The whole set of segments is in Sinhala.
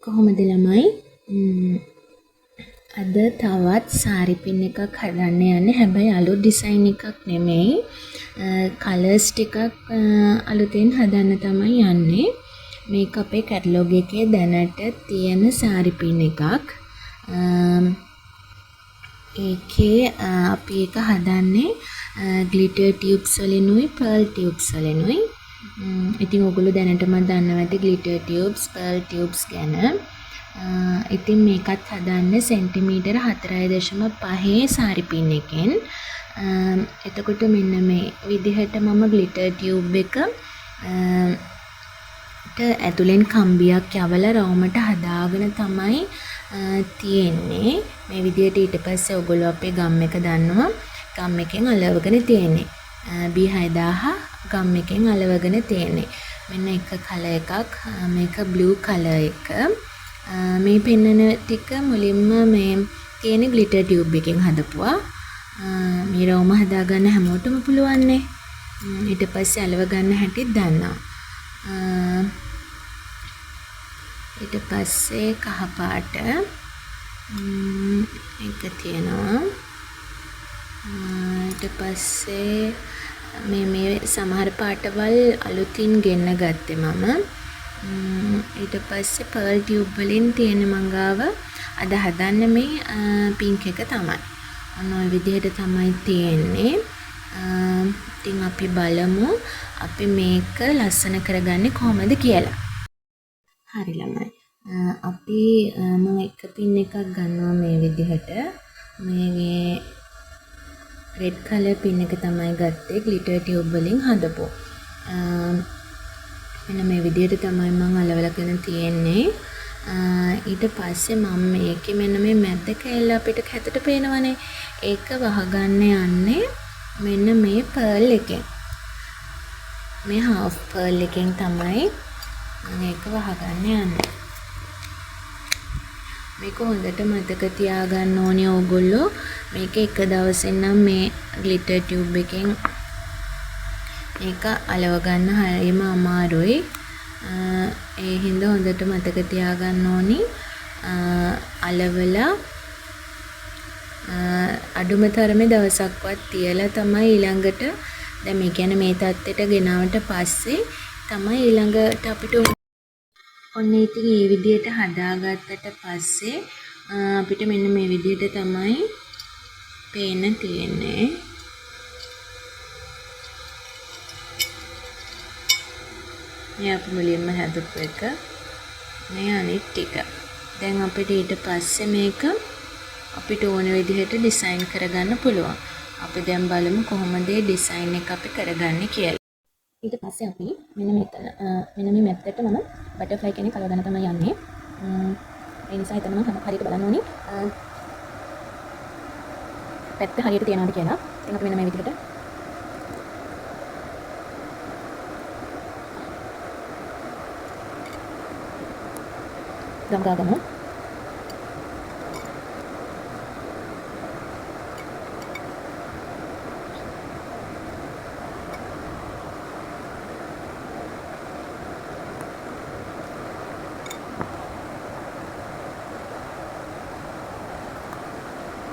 කොහොමද ළමයි? අද තවත් සාරි පින් එකක් හදන්න යන්නේ. හැබැයි අලුත් ඩිසයින් එකක් නෙමෙයි. කලර්ස් ටිකක් අලුතෙන් හදන්න තමයි යන්නේ. මේක අපේ කැටලොග් එකේ දැනට තියෙන සාරි පින් එකක්. ඒකේ අපි ඒක හදන්නේ ග්ලිටර් ටියුබ්ස් වලිනුයි පර්ල් ටියුබ්ස් වලිනුයි. ඉතින් ඔයගොල්ලෝ දැනටමත් දන්නවා ඇති ග්ලිටර් ටියුබ්ස් පර්ල් ටියුබ්ස් ගැන. ඉතින් මේකත් හදන්නේ සෙන්ටිමීටර 4.5 සාරි පින් එකෙන්. එතකොට මෙන්න මේ විදිහට මම ග්ලිටර් ටියුබ් එක ඇතුලෙන් කම්බියක් යවලා රවුමට හදාගෙන තමයි තියෙන්නේ. මේ විදිහට ඊට පස්සේ ඔයගොල්ලෝ අපේ ගම් එක දන්නවා. ගම් එකෙන් අලවගෙන තියෙන්නේ. B6000 ගම් එකෙන් අලවගෙන තියෙන්නේ. මෙන්න එක කලර් එකක්. මේක බ්ලූ කලර් එක. මේ පෙන්නන ටික මුලින්ම මේ තියෙන ග්ලිටර් ටියුබ් එකෙන් හදපුවා. මේ රවුම හදාගන්න හැමෝටම පුළුවන් නේ. ඊට පස්සේ අලව ගන්න හැටිත් දන්නවා. ඊට පස්සේ කහ පාට එක තියෙනවා. ඊට පස්සේ මේ සමහර පාටවල් අලුතින් ගෙන්න ගත්තේ මම. ඊට පස්සේ පර්ල් ටියුබ් වලින් තියෙන මංගාව අද හදන්න මේ පින්ක් එක තමයි. ඔන්න ඔය විදිහට තමයි තියෙන්නේ. ඉතින් අපි බලමු අපි මේක ලස්සන කරගන්නේ කොහොමද කියලා. හරි ළමයි. අපි මම එක පින් එකක් ගන්නවා මේ විදිහට. මේ රෙඩ් කලර් පින් එක තමයි ගත්තේ ග්ලිටර් ටියුබ් වලින් හදපුවා. මෙන්න මේ විදිහට තමයි මම අලවලාගෙන තියෙන්නේ. ඊට පස්සේ මම මේකේ මෙන්න මේ මැද්ද කෑල්ල අපිට කැතට පේනවනේ. ඒක වහගන්න යන්නේ මෙන්න මේ පර්ල් එකෙන්. මේ half පර්ල් එකෙන් තමයි මේක වහගන්න යන්නේ. මේක හොඳට මතක තියාගන්න ඕනේ ඕගොල්ලෝ. මේක එක දවසෙන් නම් මේ ග්ලිටර් ටියුබ් එකෙන් මේක අලව ගන්න හරියම අමාරුයි. ඒ හින්දා හොඳට මතක තියාගන්න ඕනි. අලවලා අඩුම තරමේ දවසක්වත් තියලා තමයි ඊළඟට දැන් මේ කියන්නේ මේ තත්ත්වයට ගෙනාවට පස්සේ තමයි ඊළඟට අපිට ඔන්න ඉතින් මේ විදිහට හදාගත්තට පස්සේ අපිට මෙන්න මේ විදිහට තමයි පේන්න තියෙන්නේ. මේ අපි මුලින්ම හදපු එක. මේ අනිත් ටික. දැන් අපිට ඊට පස්සේ මේක අපිට ඕන විදිහට ඩිසයින් කරගන්න පුළුවන්. අපි දැන් බලමු කොහොමද මේ ඩිසයින් එක අපි කරගන්නේ කියලා. ඊට පස්සේ අපි මෙන්න මේ මැත්තට මම බටර්ෆ්ලයි කෙනෙක් අලවගෙන තමයි යන්නේ. ඒ නිසා හිතන්න මම හරියට බලන්න ඕනි. පැත්ත හරියට තියනවාද කියලා. ඉතින් අපි මෙන්න මේ විදිහට ගම් ගාගමු.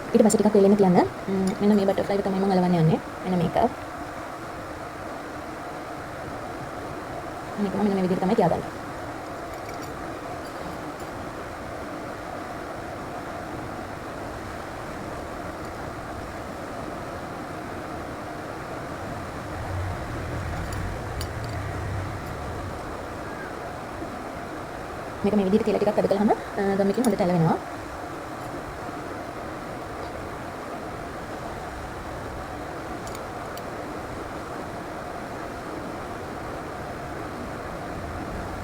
ඊට පස්සේ ටිකක් වෙලෙන්න තියන්න. මෙන්න මේ බටර්ෆ්ලයි එක තමයි මම අලවන්න යන්නේ. මෙන්න මේක. මේක මෙන්න මේ විදිහට තමයි තියාගන්නේ. මේක මේ විදිහට තියලා ටිකක් අද කළාම ගම් එකෙන් හොඳට ඇලවෙනවා.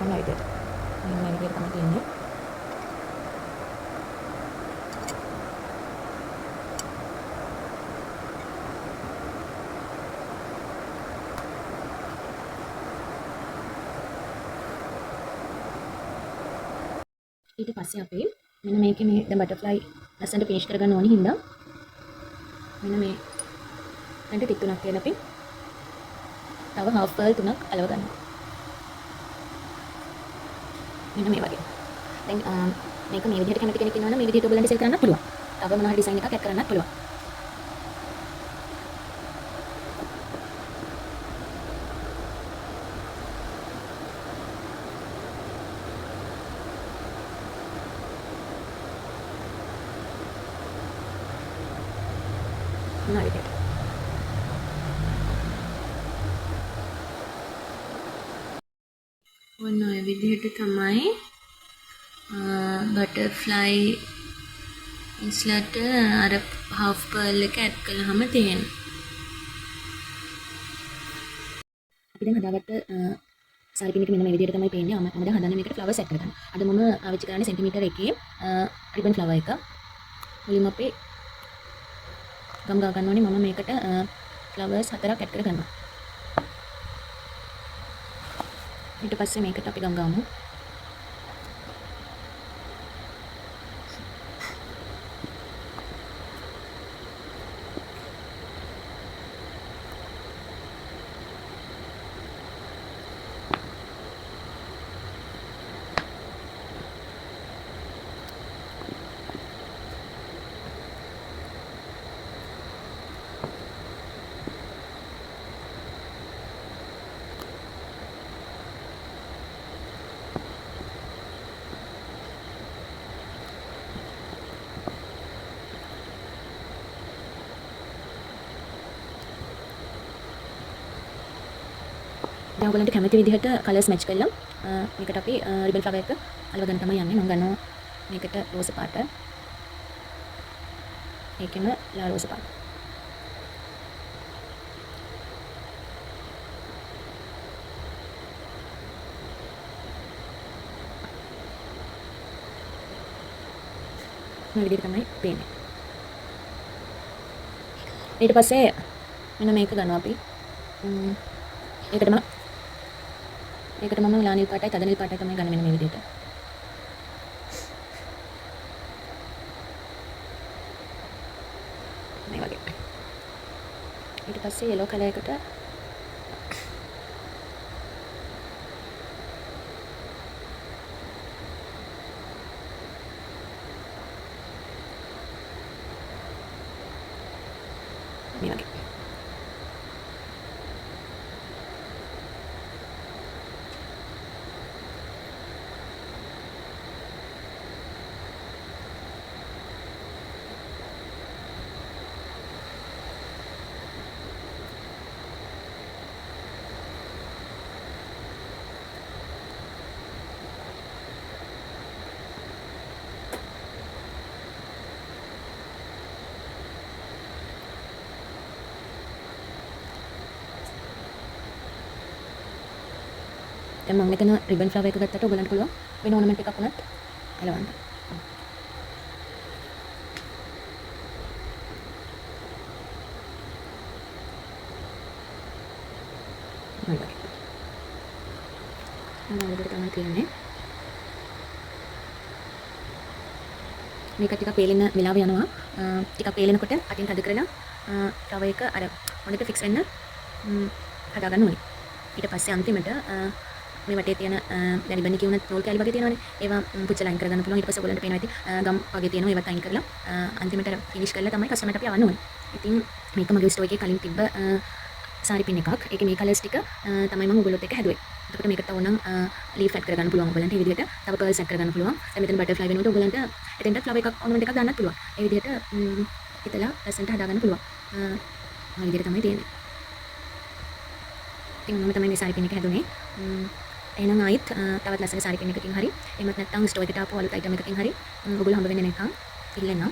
මේ විදිහට. මේ විදිහට තමයි තියෙන්නේ. ඊට පස්සේ අපි මෙන්න මේකේ මේ දැන් බටර්ෆ්ලයි ලස්සනට ෆිනිෂ් කරගන්න ඕනි හින්දා මෙන්න මේ දැන් ටික තුනක් තියලා අපි තව half pearl තුනක් අලව ගන්නවා. මෙන්න මේ වගේ. දැන් මේක මේ විදිහට කැමති කෙනෙක් ඉන්නවනම් මේ විදිහට ඔයගලන්ට සෙල් කරන්නත් පුළුවන්. තව මොනවා හරි ඩිසයින් එකක් ඇඩ් කරන්නත් පුළුවන්. මොනවා විදිහට. ඔන්න ඔය විදිහට තමයි බටර්ෆ්ලයි ඉස්ලට අර හාෆ් පර්ල් එක ඇඩ් කළාම තියෙන්නේ. අපි දැන් හදාගත්ත සාරි පින් එක මෙන්න මේ විදිහට තමයි පේන්නේ. මම දැන් හදන්නේ මේකට ෆ්ලවර්ස් ඇඩ් කරගන්න. අද මම ආවිච්චි කරන්නේ සෙන්ටිමීටර් 1 රිබන් ෆ්ලවර් එක. මුලින්ම අපි ගම් ගා ගන්න ඕනේ. මම මේකට ෆ්ලවර්ස් 4ක් ඇඩ් කරගන්නවා. ඊට පස්සේ මේකට අපි ගම් ගාමු. දැන් ඔයගලන්ට කැමති විදිහට කලර්ස් මැච් කරලා මේකට අපි රිබන් ෆ්ලවර් එක අලව ගන්න තමයි යන්නේ. මම ගන්නවා මේකට රෝස පාට. ඒකෙම ලා රෝස පාට. මේ විදිහට තමයි පේන්නේ. ඊට පස්සේ මෙන්න මේක ගන්නවා අපි. ඒකට මම ලා නිල් පාටයි තද නිල් පාටයි තමයි ගන්න මෙන්න මේ විදිහට. මේ වගේ. ඊට පස්සේ yellow කලර් එකට මේ වගේ. දැන් මම මෙතන රිබන් ෆ්ලවර් එක ගත්තට ඔයගලන්ට පුළුවන් වෙන ඕනමන්ට් එකක් වුණත් අලවන්න. මේ වගේ. මම විදිහට තමයි තියන්නේ. මේක ටිකක් පේලෙන වෙලාව යනවා. ටිකක් පේලෙනකොට අතින් තද කරලා ෆ්ලවර් එක අර හොඳට ෆික්ස් වෙන්න හදා ගන්න ඕනේ. ඊට පස්සේ අන්තිමට මේ වටේ තියෙන දැන් රිබන් එකේ උනත් රෝල් කැලි වගේ තියෙනවානේ. ඒවා පුච්චලා අයින් කරගන්න පුළුවන්. ඊට පස්සේ ඔයගලන්ට පේනවා ඇති ගම් වගේ තියෙනවා. ඒවත් අයින් කරලා අන්තිමට ෆිනිෂ් කරලා තමයි කස්ටමර්ට අපි යවන්න ඕනේ. ඉතින් මේක මගේ ස්ටෝර් එකේ කලින් තිබ්බ සාරි පින් එකක්. ඒකේ මේ කලර්ස් ටික තමයි මම ඔයගොල්ලොත් එක්ක හැදුවේ. එතකොට මේකට ඕනම් ලීෆ් ඇඩ් කරගන්න පුළුවන් ඔයගලන්ට. මේ විදිහට තව පර්ල්ස් ඇඩ් කරගන්න පුළුවන්. දැන් මෙතන බටර්ෆ්ලයි වෙනකොට ඔයගලන්ට එතෙන්ට ෆ්ලවර් එකක් ඕනමන්ට් එකක් දාන්නත් පුළුවන්. ඒ විදිහට හිතලා ලස්සනට හදාගන්න පුළුවන්. මේ විදිහට තමයි තියෙන්නේ. ඉතින් මම තමයි මේ සාරි පින් එක හැදුනේ. එහෙනම් ආයිත් තවත් ලස්සන සාරි පින් එකකින් හරි එහෙමත් නැත්නම් ස්ටෝර් එකට ආපු අලුත් අයිටම් එකකින් හරි ඔයගොල්ලෝ හම්බ වෙන්නේ නැත්නම් ඉල්ලනවා.